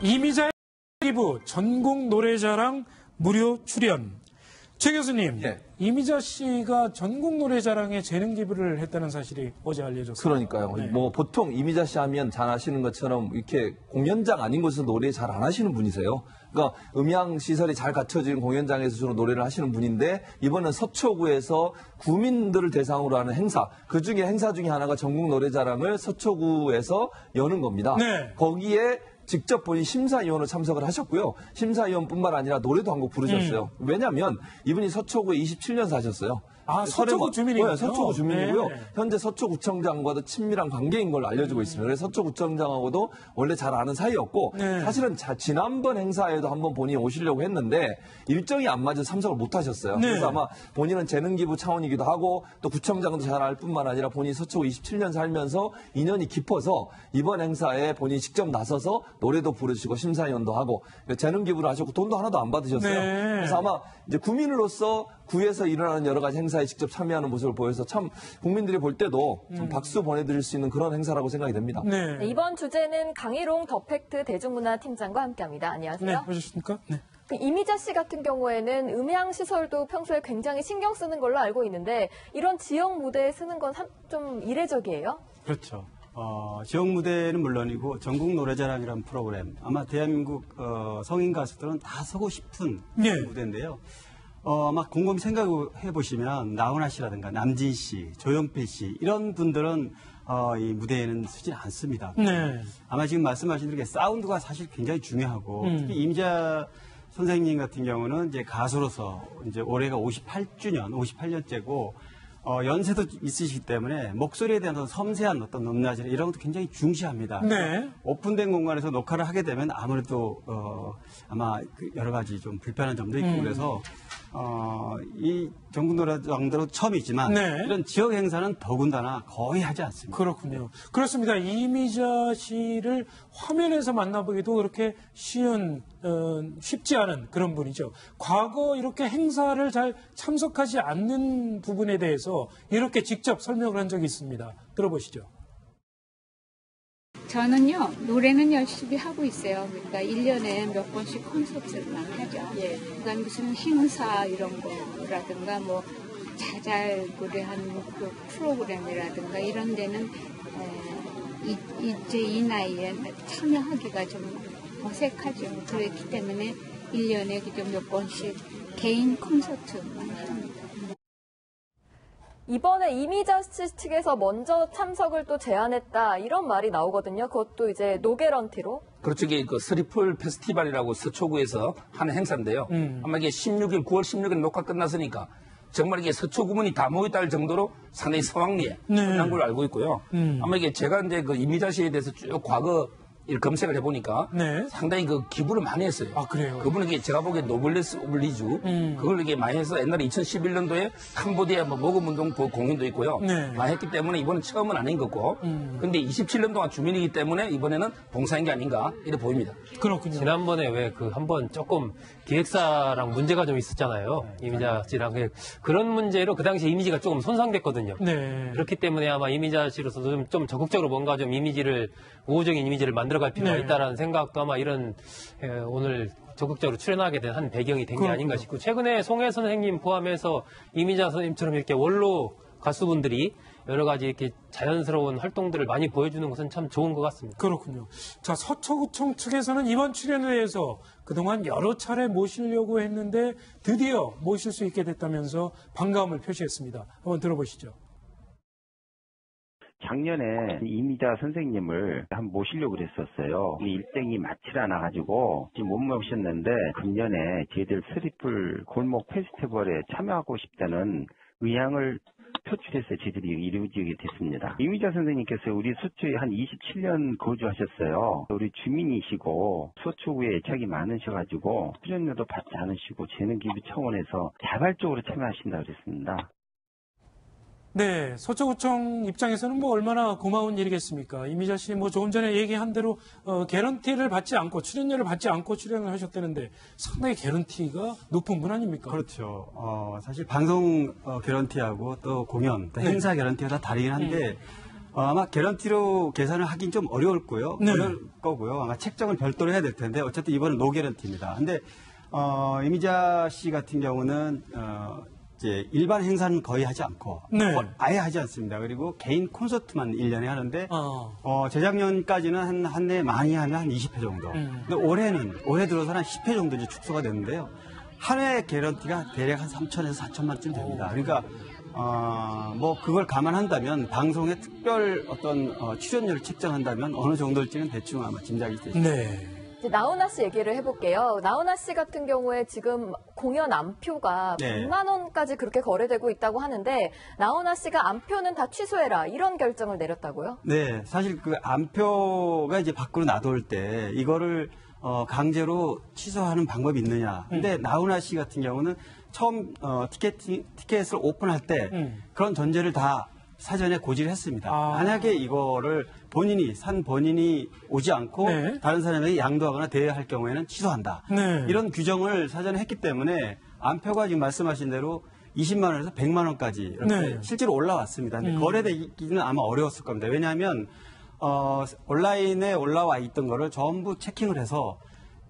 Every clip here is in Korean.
이미자의 기부 전국 노래자랑 무료 출연. 최 교수님, 네. 이미자 씨가 전국 노래자랑에 재능 기부를 했다는 사실이 어제 알려졌어요. 그러니까요. 네. 뭐 보통 이미자 씨 하면 잘 아시는 것처럼 이렇게 공연장 아닌 곳에서 노래 잘 안 하시는 분이세요. 그러니까 음향 시설이 잘 갖춰진 공연장에서 주로 노래를 하시는 분인데 이번엔 서초구에서 구민들을 대상으로 하는 행사, 그중에 행사 중에 하나가 전국 노래자랑을 서초구에서 여는 겁니다. 네. 거기에 직접 본인 심사위원으로 참석을 하셨고요. 심사위원뿐만 아니라 노래도 한 곡 부르셨어요. 왜냐하면 이분이 서초구에 27년 사셨어요. 아, 서초구 주민이군요. 네, 서초구 주민이고요. 네. 현재 서초구청장과도 친밀한 관계인 걸로 알려지고 있습니다. 그래서 서초구청장하고도 원래 잘 아는 사이였고 네. 사실은 지난번 행사에도 한번 본인이 오시려고 했는데 일정이 안 맞아서 참석을 못 하셨어요. 네. 그래서 아마 본인은 재능기부 차원이기도 하고 또 구청장도 잘 알 뿐만 아니라 본인이 서초구 27년 살면서 인연이 깊어서 이번 행사에 본인이 직접 나서서 노래도 부르시고 심사위원도 하고 재능기부를 하셨고 돈도 하나도 안 받으셨어요. 네. 그래서 아마 이제 구민으로서 구에서 일어나는 여러 가지 행사에 직접 참여하는 모습을 보여서 참 국민들이 볼 때도 좀 박수 보내드릴 수 있는 그런 행사라고 생각이 됩니다. 네. 네, 이번 주제는 강희롱 더 팩트 대중문화팀장과 함께합니다. 안녕하세요. 네, 보셨습니까? 네. 이미자 씨 같은 경우에는 음향 시설도 평소에 굉장히 신경 쓰는 걸로 알고 있는데 이런 지역 무대에 쓰는 건 좀 이례적이에요? 그렇죠. 지역 무대는 물론이고 전국 노래자랑이라는 프로그램 아마 대한민국 성인 가수들은 다 서고 싶은 네. 무대인데요. 막 곰곰이 생각해 보시면 나훈아 씨라든가 남진 씨, 조용필 씨 이런 분들은 이 무대에는 쓰지 않습니다. 네. 아마 지금 말씀하신 대로 사운드가 사실 굉장히 중요하고 특히 임자 선생님 같은 경우는 이제 가수로서 이제 올해가 58년째고 연세도 있으시기 때문에 목소리에 대한 섬세한 어떤 높낮이 이런 것도 굉장히 중시합니다. 네. 오픈된 공간에서 녹화를 하게 되면 아무래도 아마 여러 가지 좀 불편한 점도 있고 그래서 이 전국 노래자랑도 처음이지만 네. 이런 지역 행사는 더군다나 거의 하지 않습니다. 그렇군요. 그렇습니다. 이미자 씨를 화면에서 만나보기도 그렇게 쉽지 않은 그런 분이죠. 과거 이렇게 행사를 잘 참석하지 않는 부분에 대해서 이렇게 직접 설명을 한 적이 있습니다. 들어보시죠. 저는요, 노래는 열심히 하고 있어요. 그러니까 1년에 몇 번씩 콘서트만 하죠. 그러니까 무슨 행사 이런 거라든가 뭐 자잘 노래하는 그 프로그램이라든가 이런 데는 이제 이 나이에 참여하기가 좀 어색하죠. 그렇기 때문에 1년에 그저 몇 번씩 개인 콘서트만 합니다. 이번에 이미자 씨 측에서 먼저 참석을 또 제안했다 이런 말이 나오거든요. 그것도 이제 노개런티로. 그렇죠. 이게 그 서리풀 페스티벌이라고 서초구에서 하는 행사인데요. 아마 이게 9월 16일 녹화 끝났으니까 정말 이게 서초구민이 다 모였다 정도로 상당히 성황리에 끝난 걸로 알고 있고요. 아마 이게 제가 이제 그 이미자 씨에 대해서 쭉 과거 검색을 해보니까 네. 상당히 그 기부를 많이 했어요. 아, 그래요? 그분은 이게 제가 보기엔 노블레스 오블리주 그걸 이게 많이 해서 옛날에 2011년도에 캄보디아 뭐 모금운동 공연도 있고요. 네. 많이 했기 때문에 이번은 처음은 아닌 거고 근데 27년 동안 주민이기 때문에 이번에는 봉사한 게 아닌가 이렇게 보입니다. 그렇군요. 지난번에 왜 그 한번 조금 기획사랑 문제가 좀 있었잖아요. 이미자 씨랑 그런 문제로 그 당시 이미지가 조금 손상됐거든요. 네. 그렇기 때문에 아마 이미자 씨로서도 좀 적극적으로 뭔가 좀 우호적인 이미지를 만들어갈 필요가 네. 있다라는 생각도 아마 이런 오늘 적극적으로 출연하게 된 한 배경이 된 게 아닌가 싶고 최근에 송혜 선생님 포함해서 이미자 선생님처럼 이렇게 원로 가수분들이 여러 가지 이렇게 자연스러운 활동들을 많이 보여주는 것은 참 좋은 것 같습니다. 그렇군요. 자, 서초구청 측에서는 이번 출연에 대해서 그동안 여러 차례 모시려고 했는데 드디어 모실 수 있게 됐다면서 반가움을 표시했습니다. 한번 들어보시죠. 작년에 이미자 선생님을 한번 모시려고 그랬었어요. 일정이 맞질 않아가지고 지금 못 모셨는데 금년에 저희들 서리풀 골목 페스티벌에 참여하고 싶다는 의향을 표출해서 저희들이 이루어지게 됐습니다. 이미자 선생님께서 우리 서초에 한 27년 거주하셨어요. 우리 주민이시고 서초구에 애착이 많으셔가지고 출연료도 받지 않으시고 재능기부 차원에서 자발적으로 참여하신다고 그랬습니다. 네, 서초구청 입장에서는 뭐 얼마나 고마운 일이겠습니까? 이미자 씨 뭐 조금 전에 얘기한 대로 개런티를 받지 않고 출연료를 받지 않고 출연을 하셨다는데 상당히 개런티가 높은 분 아닙니까? 그렇죠. 사실 방송 개런티하고 또 공연, 또 행사 개런티가 다 다르긴 한데 아마 개런티로 계산을 하긴 좀 어려울 거고요. 아마 책정을 별도로 해야 될 텐데 어쨌든 이번은 노개런티입니다. 근데 이미자 씨 같은 경우는 이제 일반 행사는 거의 하지 않고 아예 하지 않습니다. 그리고 개인 콘서트만 1년에 하는데 재작년까지는 한 해 많이 하면 한 20회 정도. 근데 올해 들어서 한 10회 정도 이제 축소가 됐는데요. 한 해 개런티가 대략 한 3천에서 4천만쯤 됩니다. 그러니까 뭐 그걸 감안한다면 방송의 특별 어떤 출연료를 책정한다면 어느 정도일지는 대충 아마 짐작이 되죠. 네. 이제 나훈아 씨 얘기를 해볼게요. 나훈아 씨 같은 경우에 지금 공연 암표가 100만 원까지 그렇게 거래되고 있다고 하는데 나훈아 씨가 암표는 다 취소해라 이런 결정을 내렸다고요? 네, 사실 그 암표가 이제 밖으로 나돌 때 이거를 강제로 취소하는 방법이 있느냐. 근데 나훈아 씨 같은 경우는 처음 티켓을 오픈할 때 그런 전제를 다 사전에 고지를 했습니다. 만약에 이거를 본인이 오지 않고 다른 사람에게 양도하거나 대여할 경우에는 취소한다. 이런 규정을 사전에 했기 때문에 암표가 지금 말씀하신 대로 20만 원에서 100만 원까지 이렇게 실제로 올라왔습니다. 근데 거래되기는 아마 어려웠을 겁니다. 왜냐하면 온라인에 올라와 있던 거를 전부 체킹을 해서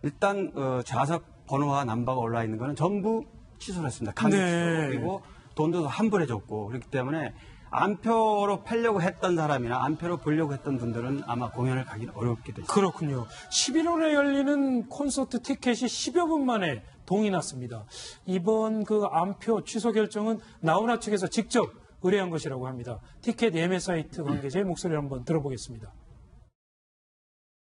일단 좌석 번호와 넘버가 올라 있는 거는 전부 취소를 했습니다. 강제 취소. 그리고 돈도 환불해줬고 그렇기 때문에 암표로 팔려고 했던 사람이나 암표로 보려고 했던 분들은 아마 공연을 가기는 어렵게 됐습니다. 그렇군요. 11월에 열리는 콘서트 티켓이 10여 분 만에 동이 났습니다. 이번 그 암표 취소 결정은 나훈아 측에서 직접 의뢰한 것이라고 합니다. 티켓 예매 사이트 관계자의 목소리를 한번 들어보겠습니다.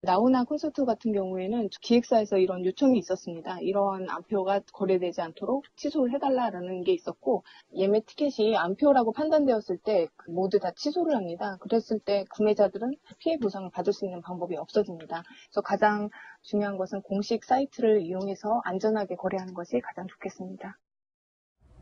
나훈아 콘서트 같은 경우에는 기획사에서 이런 요청이 있었습니다. 이러한 암표가 거래되지 않도록 취소를 해달라는 게 있었고 예매 티켓이 암표라고 판단되었을 때 모두 다 취소를 합니다. 그랬을 때 구매자들은 피해 보상을 받을 수 있는 방법이 없어집니다. 그래서 가장 중요한 것은 공식 사이트를 이용해서 안전하게 거래하는 것이 가장 좋겠습니다.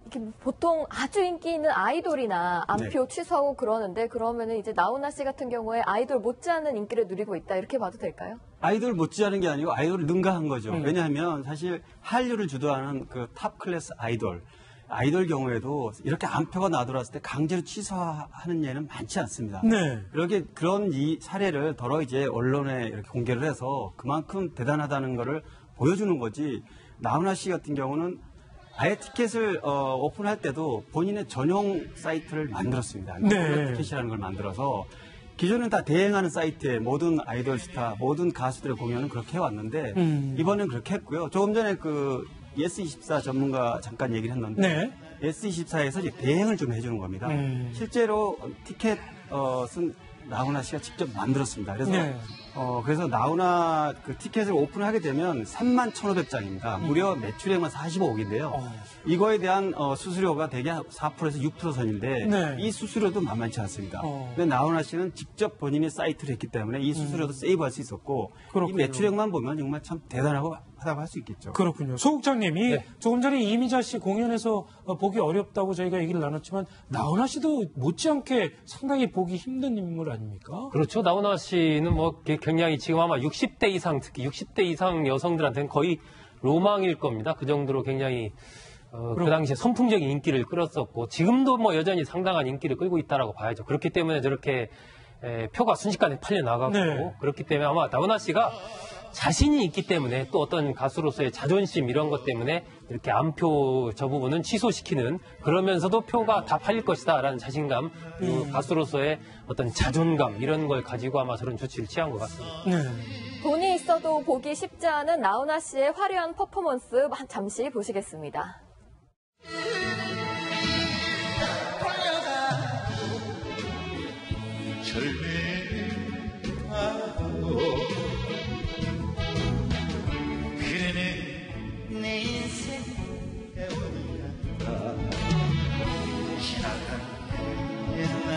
이게 보통 아주 인기 있는 아이돌이나 암표 취소하고 그러는데 그러면은 이제 나훈아 씨 같은 경우에 아이돌 못지않은 인기를 누리고 있다 이렇게 봐도 될까요? 아이돌 못지않은 게 아니고 아이돌을 능가한 거죠. 왜냐하면 사실 한류를 주도하는 그 탑 클래스 아이돌 경우에도 이렇게 암표가 나돌았을 때 강제로 취소하는 예는 많지 않습니다. 그런 이 사례를 더러 이제 언론에 이렇게 공개를 해서 그만큼 대단하다는 거를 보여주는 거지. 나훈아 씨 같은 경우는 아예 티켓을 오픈할 때도 본인의 전용 사이트를 만들었습니다. 티켓이라는 걸 만들어서 기존은 다 대행하는 사이트에 모든 아이돌 스타, 모든 가수들의 공연은 그렇게 해왔는데 이번엔 그렇게 했고요. 조금 전에 그 예스24 전문가 잠깐 얘기를 했는데 예스24에서 이제 대행을 좀 해주는 겁니다. 실제로 티켓은 나훈아 씨가 직접 만들었습니다. 그래서 나훈아 그 티켓을 오픈하게 되면 31,500장입니다. 무려 매출액만 45억인데요. 이거에 대한 수수료가 대개 4%에서 6% 선인데 이 수수료도 만만치 않습니다. 근데 나훈아 씨는 직접 본인이 사이트를 했기 때문에 이 수수료도 세이브할 수 있었고 이 매출액만 보면 정말 참 대단하다고 할 수 있겠죠. 그렇군요. 소 국장님이 조금 전에 이미자 씨 공연에서 보기 어렵다고 저희가 얘기를 나눴지만 나훈아 씨도 못지않게 상당히 보기 힘든 인물 아닙니까? 그렇죠. 나훈아 씨는 뭐 굉장히 지금 아마 60대 이상, 특히 60대 이상 여성들한테는 거의 로망일 겁니다. 그 정도로 굉장히 그 당시에 선풍적인 인기를 끌었었고 지금도 뭐 여전히 상당한 인기를 끌고 있다라고 봐야죠. 그렇기 때문에 저렇게 표가 순식간에 팔려 나가고 그렇기 때문에 아마 나훈아 씨가 자신이 있기 때문에 또 어떤 가수로서의 자존심 이런 것 때문에 이렇게 암표 저 부분은 취소시키는 그러면서도 표가 다 팔릴 것이다 라는 자신감 가수로서의 어떤 자존감 이런 걸 가지고 아마 저런 조치를 취한 것 같습니다. 돈이 있어도 보기 쉽지 않은 나훈아 씨의 화려한 퍼포먼스 잠시 보시겠습니다. 내 인생 세월이란다 지나간 옛날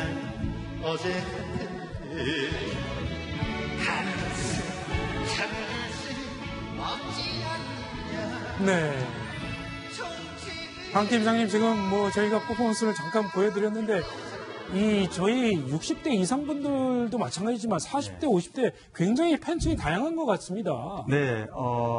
어제 한숨 참을수 없지 않느냐. 강 팀장님 지금 뭐 저희가 퍼포먼스를 잠깐 보여드렸는데 저희 60대 이상 분들도 마찬가지지만 40대, 50대 굉장히 팬층이 다양한 것 같습니다.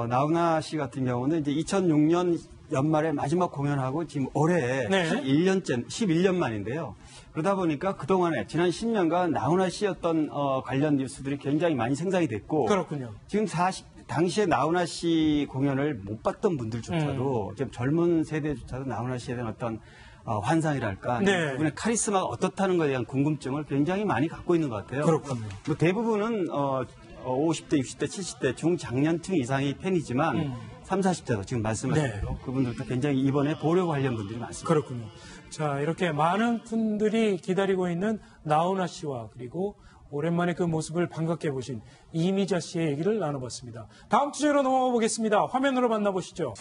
나훈아 씨 같은 경우는 이제 2006년 연말에 마지막 공연하고 지금 올해 11년 만인데요. 그러다 보니까 그동안에 지난 10년간 나훈아 씨였던 관련 뉴스들이 굉장히 많이 생산이 됐고 그렇군요. 지금 당시에 나훈아 씨 공연을 못 봤던 분들조차도 지금 젊은 세대조차도 나훈아 씨에 대한 어떤 환상이랄까 네. 그분의 카리스마가 어떻다는 것에 대한 궁금증을 굉장히 많이 갖고 있는 것 같아요. 그렇군요. 뭐 대부분은 50대, 60대, 70대 중장년층 이상이 팬이지만 30, 40대도 지금 말씀하신 네. 대로 그분들도 굉장히 이번에 보려 관련 분들이 많습니다. 그렇군요. 자, 이렇게 많은 분들이 기다리고 있는 나훈아 씨와 그리고 오랜만에 그 모습을 반갑게 보신 이미자 씨의 얘기를 나눠봤습니다. 다음 주제로 넘어가 보겠습니다. 화면으로 만나보시죠.